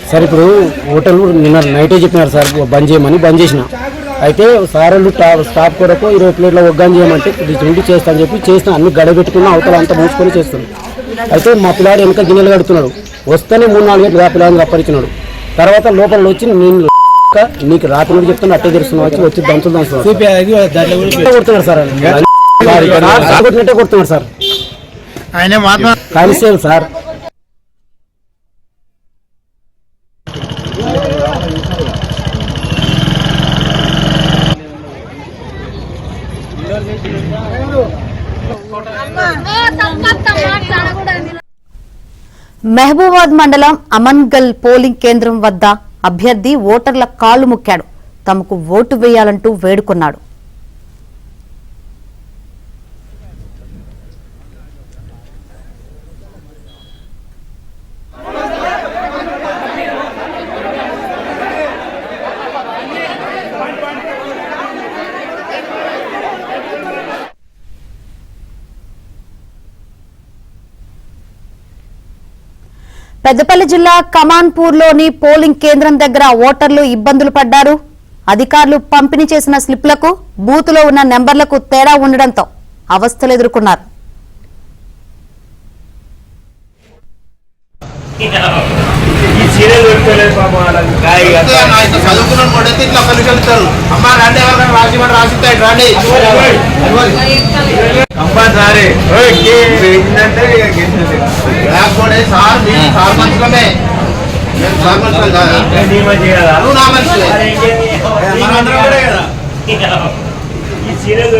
Sir ఇప్పుడు hotel నిన్న నైటే చెప్పినారు సార్ బంద్ చేయమని, బంద్ చేసిన. అయితే సార్ వాళ్ళు స్టాఫ్ కొరకు 20 ప్లేట్ల ఒగ్గాని చేయమంటే ఉండి చేస్తా అని చెప్పి చేసిన. అన్ని గడబెట్టుకున్న అవతల అంతా మూసుకొని చేస్తున్నాడు. అయితే మా పిల్లాడు వెనక గిన్నెలు కడుతున్నాడు. వస్తేనే 3-4 గంటలు ఆ పిల్లాడిని అప్పరించినాడు. తర్వాత లోపల వచ్చి నేను నీకు రాత్రి నుండి చెప్తున్నా అట్టే తెరుస్తున్నావు వచ్చి దంతులు కొడుతున్నాడు సార్. కొట్టినట్టే కొడుతున్నాడు సార్. Constable sir. మహబూబాబాద్ మండలం అమన్గల్ పోలింగ్ కేంద్రం వద్ద అభ్యర్థి ఓటర్ల కాళ్లు ముక్కాడు. తమకు ఓటు వేయాలంటూ వేడుకున్నాడు. పెద్దపల్లి జిల్లా కమాన్పూర్లోని పోలింగ్ కేంద్రం దగ్గర ఓటర్లు ఇబ్బందులు పడ్డారు. అధికారులు పంపిణీ చేసిన స్లిప్లకు బూతులో ఉన్న నెంబర్లకు తేడా ఉండడంతో అవస్థలు ఎదుర్కొన్నారు. సార్